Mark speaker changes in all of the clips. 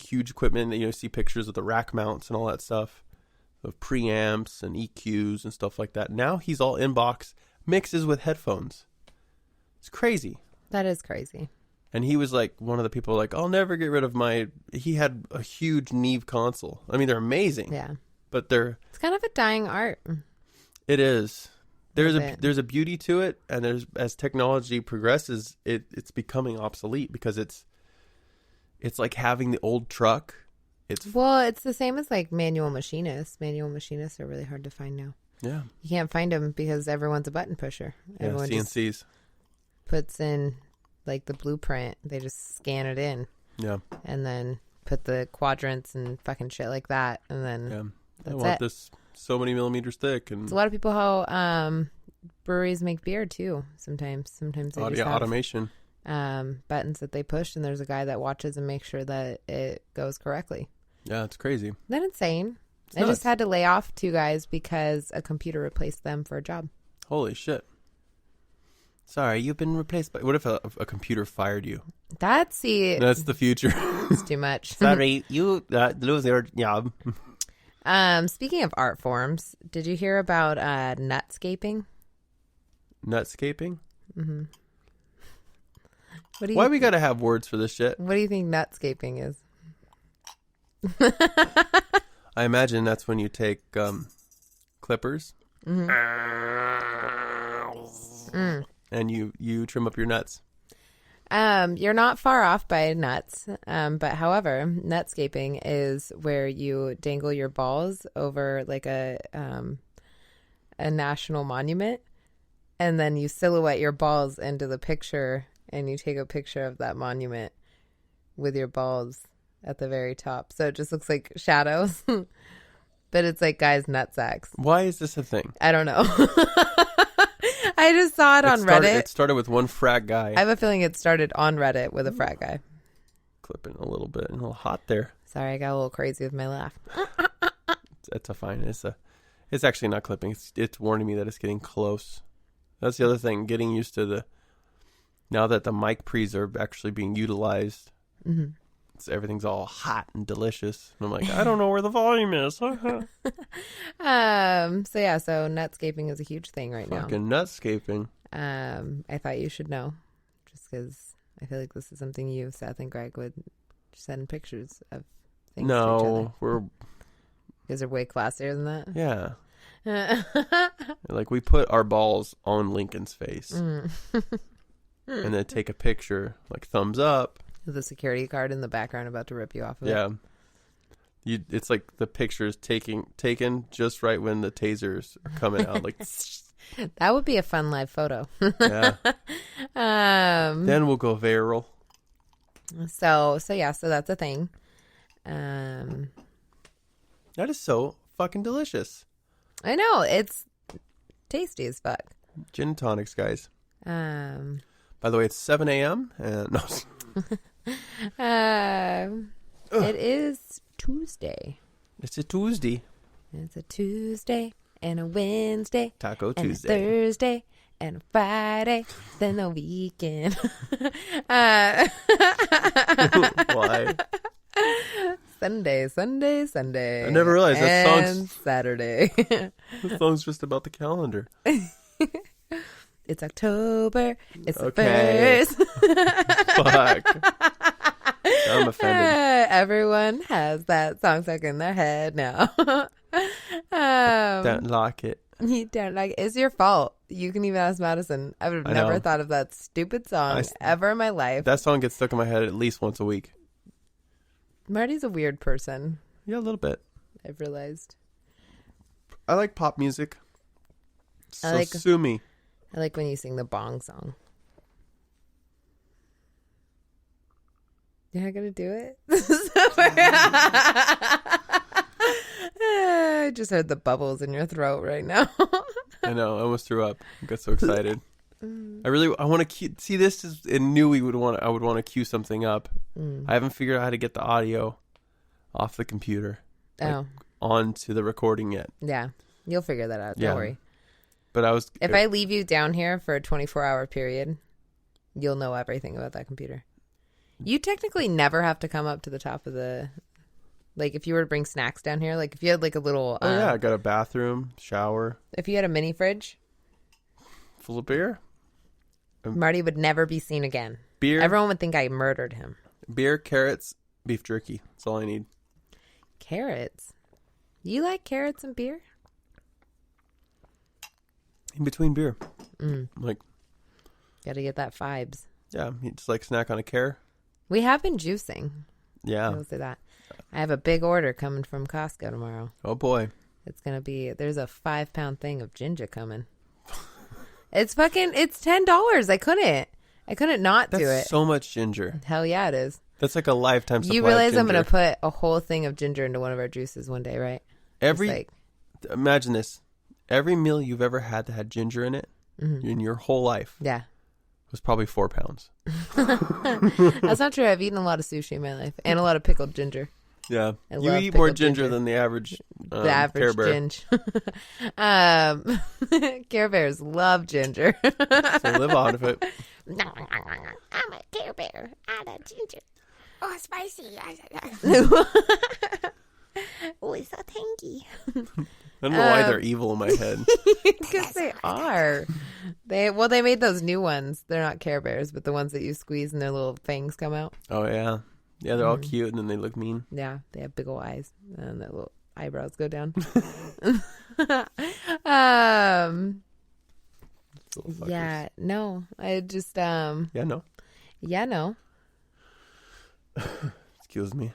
Speaker 1: huge equipment. You know, see pictures of the rack mounts and all that stuff, of preamps and EQs and stuff like that. Now he's all inbox, mixes with headphones. It's crazy.
Speaker 2: That is crazy.
Speaker 1: And he was like one of the people like, I'll never get rid of he had a huge Neve console. I mean, they're amazing.
Speaker 2: Yeah.
Speaker 1: But
Speaker 2: it's kind of a dying art.
Speaker 1: It is. There's a beauty to it, and as technology progresses, it's becoming obsolete because it's like having the old truck. It's
Speaker 2: the same as like manual machinists. Manual machinists are really hard to find now.
Speaker 1: Yeah.
Speaker 2: You can't find them because everyone's a button pusher.
Speaker 1: Yeah,
Speaker 2: Everyone
Speaker 1: CNCs.
Speaker 2: just puts in like the blueprint. They just scan it in.
Speaker 1: Yeah.
Speaker 2: And then put the quadrants and fucking shit like that. And then
Speaker 1: I want this so many millimeters thick. And
Speaker 2: it's a lot of people how breweries make beer too. Sometimes they just have
Speaker 1: automation.
Speaker 2: Buttons that they push, and there's a guy that watches and makes sure that it goes correctly.
Speaker 1: Yeah, it's crazy.
Speaker 2: Isn't that insane? I
Speaker 1: nuts.
Speaker 2: just had to lay off 2 guys because a computer replaced them for a job.
Speaker 1: Holy shit. Sorry, you've been replaced by... What if a computer fired you?
Speaker 2: That's
Speaker 1: the future.
Speaker 2: It's too much.
Speaker 1: Sorry, you lose your job.
Speaker 2: Speaking of art forms, did you hear about nutscaping?
Speaker 1: Nutscaping?
Speaker 2: Mm-hmm.
Speaker 1: Why we gotta have words for this shit?
Speaker 2: What do you think nutscaping is?
Speaker 1: I imagine that's when you take clippers and you trim up your nuts.
Speaker 2: You're not far off by nuts, but however, nutscaping is where you dangle your balls over like a national monument, and then you silhouette your balls into the picture, and you take a picture of that monument with your balls at the very top. So it just looks like shadows, but it's like guys' nutsacks.
Speaker 1: Why is this a thing?
Speaker 2: I don't know. I just saw it on Reddit.
Speaker 1: It started with one frat guy.
Speaker 2: I have a feeling it started on Reddit with a frat guy.
Speaker 1: Clipping a little bit, a little hot there.
Speaker 2: Sorry, I got a little crazy with my laugh.
Speaker 1: It's a fine. It's actually not clipping. It's warning me that it's getting close. That's the other thing. Getting used to now that the mic pre's are actually being utilized.
Speaker 2: Mm-hmm.
Speaker 1: Everything's all hot and delicious. And I'm like, I don't know where the volume is.
Speaker 2: So nutscaping is a huge thing right now.
Speaker 1: Fucking nutscaping.
Speaker 2: I thought you should know, just because I feel like this is something you, Seth, and Greg would send pictures of things to each other.
Speaker 1: We're...
Speaker 2: You guys are way classier than that.
Speaker 1: Yeah. Like, we put our balls on Lincoln's face. And then take a picture, like thumbs up.
Speaker 2: With a security guard in the background about to rip you off of it.
Speaker 1: Yeah. It's like the picture is taken just right when the tasers are coming out. Like,
Speaker 2: that would be a fun live photo.
Speaker 1: Yeah. Then we'll go viral.
Speaker 2: So that's a thing.
Speaker 1: That is so fucking delicious.
Speaker 2: I know, it's tasty as fuck.
Speaker 1: Gin and tonics, guys.
Speaker 2: By
Speaker 1: the way, it's 7 a.m. and no.
Speaker 2: It is Tuesday.
Speaker 1: It's a Tuesday.
Speaker 2: It's a Tuesday and a Wednesday.
Speaker 1: Taco
Speaker 2: and
Speaker 1: Tuesday.
Speaker 2: A Thursday and a Friday. Then the weekend.
Speaker 1: Why?
Speaker 2: Sunday.
Speaker 1: I never realized that song's...
Speaker 2: Saturday.
Speaker 1: The song's just about the calendar.
Speaker 2: It's October. It's
Speaker 1: okay.
Speaker 2: the first.
Speaker 1: Fuck. I'm offended.
Speaker 2: Everyone has that song stuck in their head now.
Speaker 1: Don't like it.
Speaker 2: You don't like it. It's your fault. You can even ask Madison. I would have never thought of that stupid song ever in my life.
Speaker 1: That song gets stuck in my head at least once a week.
Speaker 2: Marty's a weird person.
Speaker 1: Yeah, a little bit.
Speaker 2: I've realized.
Speaker 1: I like pop music. So sue me.
Speaker 2: I like when you sing the bong song. You're not going to do it? I just heard the bubbles in your throat right now.
Speaker 1: I know. I almost threw up. I got so excited. I want to see this is and knew I would want to cue something up. I haven't figured out how to get the audio off the computer onto the recording yet.
Speaker 2: Yeah. You'll figure that out. Don't worry.
Speaker 1: But
Speaker 2: if I leave you down here for a 24-hour period, you'll know everything about that computer. You technically never have to come up to the top of the... Like, if you were to bring snacks down here, like, if you had, like, a little...
Speaker 1: Oh, yeah, I got a bathroom, shower.
Speaker 2: If you had a mini fridge...
Speaker 1: Full of beer?
Speaker 2: Marty would never be seen again.
Speaker 1: Beer?
Speaker 2: Everyone would think I murdered him.
Speaker 1: Beer, carrots, beef jerky. That's all I need.
Speaker 2: Carrots? You like carrots and beer?
Speaker 1: In between beer. Like...
Speaker 2: Gotta get that vibes.
Speaker 1: Yeah, you just like snack on a carrot.
Speaker 2: We have been juicing.
Speaker 1: Yeah.
Speaker 2: I will say that. I have a big order coming from Costco tomorrow.
Speaker 1: Oh, boy.
Speaker 2: It's going to be, there's a 5-pound thing of ginger coming. It's $10. I couldn't not do it.
Speaker 1: That's so much ginger.
Speaker 2: Hell yeah, it is.
Speaker 1: That's like a lifetime supply.
Speaker 2: You realize
Speaker 1: of
Speaker 2: I'm
Speaker 1: ginger.
Speaker 2: going to put a whole thing of ginger into one of our juices one day, right?
Speaker 1: Imagine this. Every meal you've ever had that had ginger in it in your whole life.
Speaker 2: Yeah.
Speaker 1: Was probably 4 pounds.
Speaker 2: That's not true. I've eaten a lot of sushi in my life and a lot of pickled ginger.
Speaker 1: Yeah.
Speaker 2: I
Speaker 1: You
Speaker 2: love
Speaker 1: eat more
Speaker 2: pickled
Speaker 1: ginger than the average
Speaker 2: average
Speaker 1: Care Bear.
Speaker 2: ginger. Care Bears love ginger.
Speaker 1: They live out of it.
Speaker 2: I'm a Care Bear. I love ginger.
Speaker 3: Oh, spicy.
Speaker 2: Oh, it's so tangy.
Speaker 1: I don't know why they're evil in my head.
Speaker 2: Because they are. They made those new ones. They're not Care Bears, but the ones that you squeeze and their little fangs come out.
Speaker 1: Oh, yeah. Yeah, they're all cute and then they look mean.
Speaker 2: Yeah, they have big old eyes and their little eyebrows go down. Yeah, no. I just
Speaker 1: Yeah, no.
Speaker 2: yeah, no.
Speaker 1: Excuse me.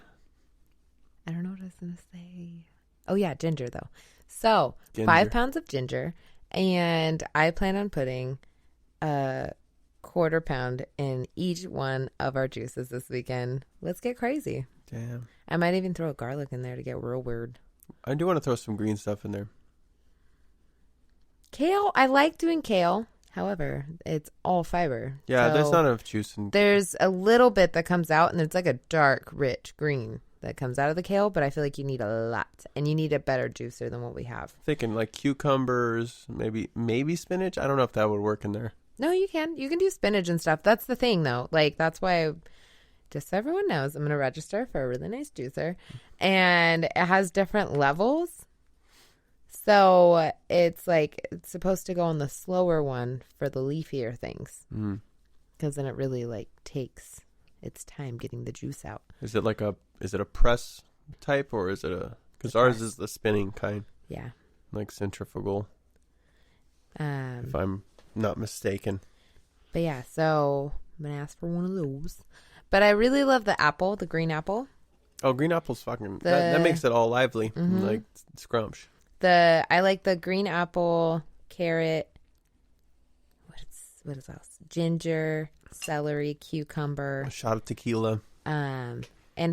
Speaker 2: I don't know what I was gonna say. Oh yeah, ginger though. So
Speaker 1: Ginger.
Speaker 2: 5 pounds of ginger, and I plan on putting a 1/4 pound in each one of our juices this weekend. Let's get crazy.
Speaker 1: Damn.
Speaker 2: I might even throw a garlic in there to get real weird.
Speaker 1: I do want to throw some green stuff in there.
Speaker 2: Kale, I like doing kale. However, it's all fiber.
Speaker 1: Yeah,
Speaker 2: So
Speaker 1: there's not enough juice in.
Speaker 2: there's a little bit that comes out, and it's like a dark, rich green that comes out of the kale, but I feel like you need a lot, and you need a better juicer than what we have.
Speaker 1: Thinking like cucumbers, maybe spinach. I don't know if that would work in there.
Speaker 2: No, you can. You can do spinach and stuff. That's the thing, though. Like, that's why, just so everyone knows, I'm going to register for a really nice juicer. And it has different levels. So it's like, it's supposed to go on the slower one for the leafier things. Because then it really, like, takes its time getting the juice out.
Speaker 1: Is it a press type or is it because ours is the spinning kind,
Speaker 2: Yeah.
Speaker 1: like centrifugal,
Speaker 2: Um,
Speaker 1: if I'm not mistaken.
Speaker 2: But yeah, so I'm going to ask for one of those. But I really love the apple, the green apple.
Speaker 1: Oh, green apple's fucking, that makes it all lively, like scrumps.
Speaker 2: I like the green apple, carrot, what is else? Ginger, celery, cucumber,
Speaker 1: A shot of tequila.
Speaker 2: and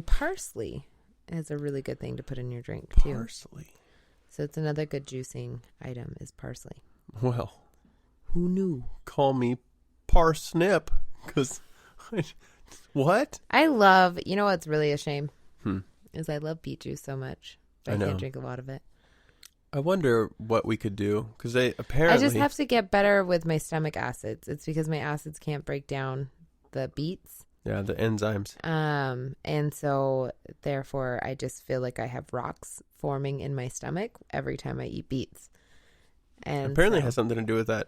Speaker 2: parsley is a really good thing to put in your drink too.
Speaker 1: Parsley.
Speaker 2: So it's another good juicing item is parsley.
Speaker 1: Well,
Speaker 2: Who knew?
Speaker 1: call me parsnip, because what?
Speaker 2: I love, you know what's really a shame?
Speaker 1: Hmm.
Speaker 2: Is I love beet juice so much. But
Speaker 1: I
Speaker 2: I
Speaker 1: know.
Speaker 2: can't drink a lot of it.
Speaker 1: I wonder what we could do, because they apparently...
Speaker 2: I just have to get better with my stomach acids. It's because my acids can't break down the beets.
Speaker 1: Yeah, the enzymes.
Speaker 2: And so therefore I just feel like I have rocks forming in my stomach every time I eat beets. And
Speaker 1: Apparently it
Speaker 2: so-
Speaker 1: has something to do with that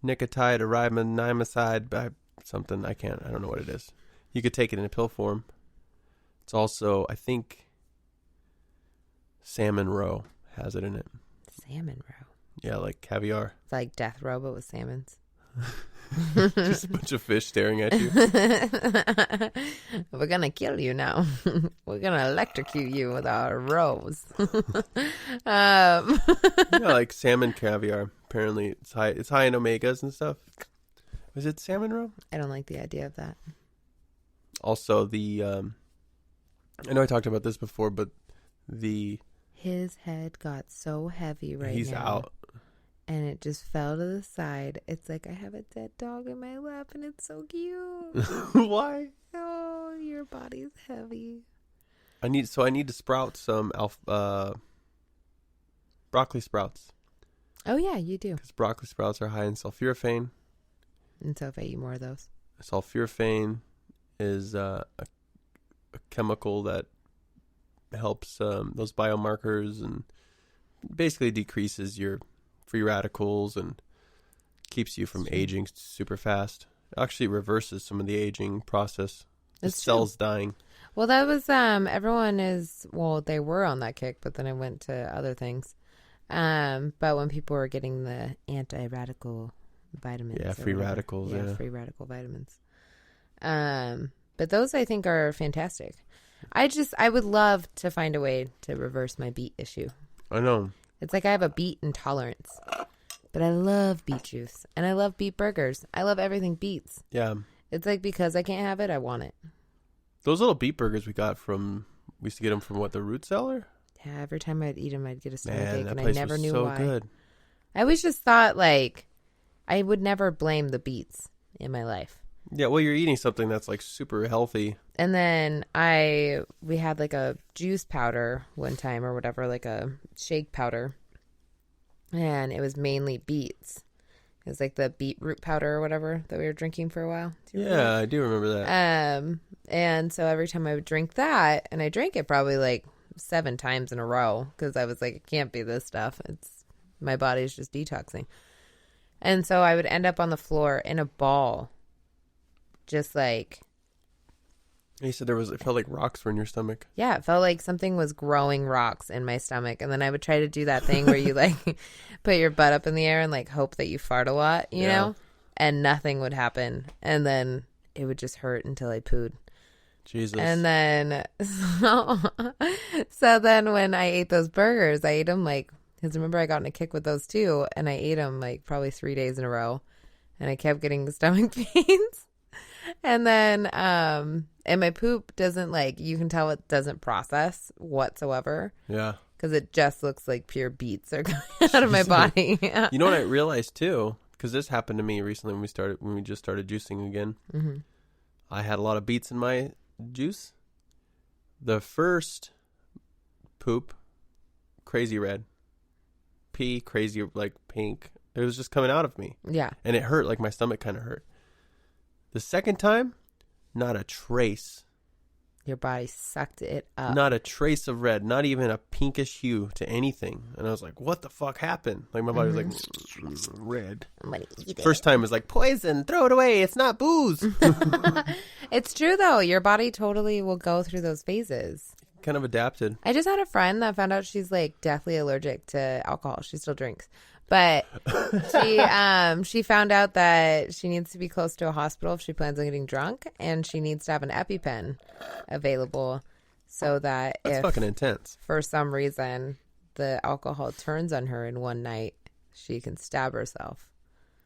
Speaker 1: nicotide or ribonimicide by something. I don't know what it is. You could take it in a pill form. It's also, I think, salmon roe has it in it.
Speaker 2: salmon roe.
Speaker 1: Yeah, like caviar.
Speaker 2: It's like death row, but with salmons.
Speaker 1: Just a bunch of fish staring at you.
Speaker 2: We're gonna kill you now. We're gonna electrocute you with our rows.
Speaker 1: Yeah, like salmon caviar. Apparently it's high in omegas and stuff. Was it salmon roe?
Speaker 2: I don't like the idea of that.
Speaker 1: Also the I know I talked about this before, but
Speaker 2: His head got so heavy
Speaker 1: he's
Speaker 2: now.
Speaker 1: out.
Speaker 2: And it just fell to the side. It's like I have a dead dog in my lap and it's so cute.
Speaker 1: Why?
Speaker 2: Oh, your body's heavy.
Speaker 1: I need to sprout some broccoli sprouts,
Speaker 2: Oh, yeah, you do.
Speaker 1: because broccoli sprouts are high in sulforaphane,
Speaker 2: And so if I eat more of those.
Speaker 1: sulforaphane, is a chemical that helps those biomarkers and basically decreases your free radicals and keeps you from aging super fast. It actually reverses some of the aging process. The cells dying.
Speaker 2: Well, that was everyone is they were on that kick, but then I went to other things. But when people were getting the anti-radical vitamins,
Speaker 1: free radicals,
Speaker 2: free radical vitamins. But those I think are fantastic. I would love to find a way to reverse my beet issue.
Speaker 1: I know.
Speaker 2: It's like I have a beet intolerance, but I love beet juice and I love beet burgers. I love everything beets.
Speaker 1: Yeah.
Speaker 2: It's like because I can't have it, I want it.
Speaker 1: Those little beet burgers we used to get them from the root cellar?
Speaker 2: Yeah, every time I'd eat them, I'd get a stomachache, and I
Speaker 1: place
Speaker 2: never
Speaker 1: was
Speaker 2: knew
Speaker 1: so
Speaker 2: why.
Speaker 1: Good.
Speaker 2: I always just thought, I would never blame the beets in my life.
Speaker 1: Yeah, well, you're eating something that's, super healthy.
Speaker 2: And then we had, a juice powder one time or whatever, a shake powder, and it was mainly beets. It was, the beetroot powder or whatever that we were drinking for a while.
Speaker 1: Yeah, I do remember that.
Speaker 2: And so every time I would drink that, and I drank it probably, 7 times in a row because I was like, it can't be this stuff. My body's just detoxing. And so I would end up on the floor in a ball. Just
Speaker 1: you said it felt like rocks were in your stomach.
Speaker 2: Yeah, it felt like something was growing rocks in my stomach. And then I would try to do that thing where you put your butt up in the air and hope that you fart a lot, you know? And nothing would happen. And then it would just hurt until I pooed.
Speaker 1: Jesus.
Speaker 2: And then, so then when I ate those burgers, I ate them because remember I got in a kick with those too, and I ate them probably 3 days in a row, and I kept getting stomach pains. And then, and my poop doesn't you can tell it doesn't process whatsoever.
Speaker 1: Yeah.
Speaker 2: Because it just looks like pure beets are coming out of my body. Yeah.
Speaker 1: You know what I realized too? Because this happened to me recently when we just started juicing again. Mm-hmm. I had a lot of beets in my juice. The first poop, crazy red. Pee, crazy pink. It was just coming out of me.
Speaker 2: Yeah.
Speaker 1: And it hurt, my stomach kind of hurt. The second time, not a trace.
Speaker 2: Your body sucked it up.
Speaker 1: Not a trace of red, not even a pinkish hue to anything. And I was like, what the fuck happened? My body was red.
Speaker 2: I'm going to eat it.
Speaker 1: First time was poison, throw it away. It's not booze.
Speaker 2: It's true, though. Your body totally will go through those phases.
Speaker 1: Kind of adapted.
Speaker 2: I just had a friend that found out she's deathly allergic to alcohol. She still drinks. But she found out that she needs to be close to a hospital if she plans on getting drunk, and she needs to have an EpiPen available so that
Speaker 1: That's fucking intense.
Speaker 2: For some reason the alcohol turns on her in one night, she can stab herself.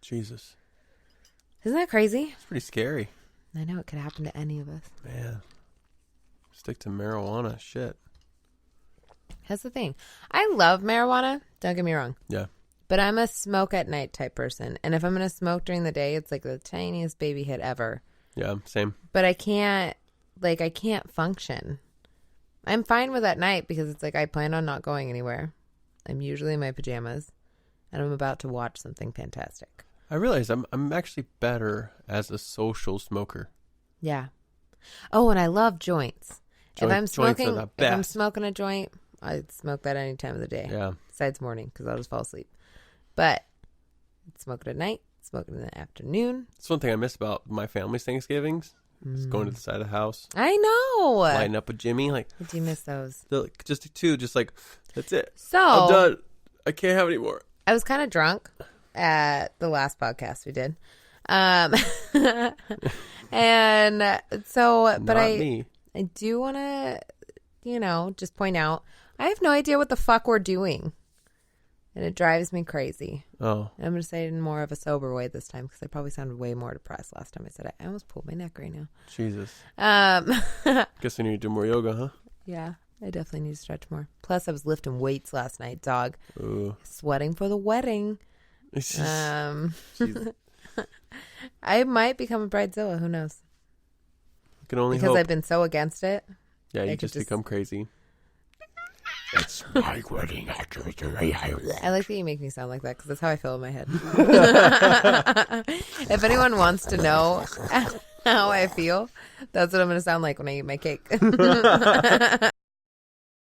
Speaker 1: Jesus.
Speaker 2: Isn't that crazy?
Speaker 1: It's pretty scary.
Speaker 2: I know it could happen to any of us.
Speaker 1: Man. Stick to marijuana. Shit.
Speaker 2: That's the thing. I love marijuana. Don't get me wrong.
Speaker 1: Yeah.
Speaker 2: But I'm a smoke at night type person. And if I'm going to smoke during the day, it's the tiniest baby hit ever.
Speaker 1: Yeah, same.
Speaker 2: But I can't function. I'm fine with at night because it's I plan on not going anywhere. I'm usually in my pajamas. And I'm about to watch something fantastic.
Speaker 1: I realize I'm actually better as a social smoker.
Speaker 2: Yeah. Oh, and I love joints. If I'm smoking a joint, I'd smoke that any time of the day.
Speaker 1: Yeah.
Speaker 2: Besides morning, because I'll just fall asleep. But I'd smoke it at night, smoke it in the afternoon.
Speaker 1: That's one thing I miss about my family's Thanksgivings. Just going to the side of the house.
Speaker 2: I know.
Speaker 1: Lighting up with Jimmy. I
Speaker 2: do miss those.
Speaker 1: Just two, that's it.
Speaker 2: So
Speaker 1: I'm done. I can't have any more.
Speaker 2: I was kind of drunk at the last podcast we did. And so, but I do want to, just point out, I have no idea what the fuck we're doing. And it drives me crazy.
Speaker 1: Oh.
Speaker 2: And I'm going to say it in more of a sober way this time because I probably sounded way more depressed last time I said it. I almost pulled my neck right now.
Speaker 1: Jesus. Guess we need to do more yoga, huh?
Speaker 2: Yeah, I definitely need to stretch more. Plus, I was lifting weights last night, dog.
Speaker 1: Ooh.
Speaker 2: Sweating for the wedding. I might become a bridezilla. Who knows?
Speaker 1: You can only
Speaker 2: because
Speaker 1: hope.
Speaker 2: I've been so against it.
Speaker 1: Yeah, you just become crazy.
Speaker 3: It's my wedding.
Speaker 2: I like that you make me sound like that because that's how I feel in my head. If anyone wants to know, how I feel. That's what I'm going to sound like when I eat my cake.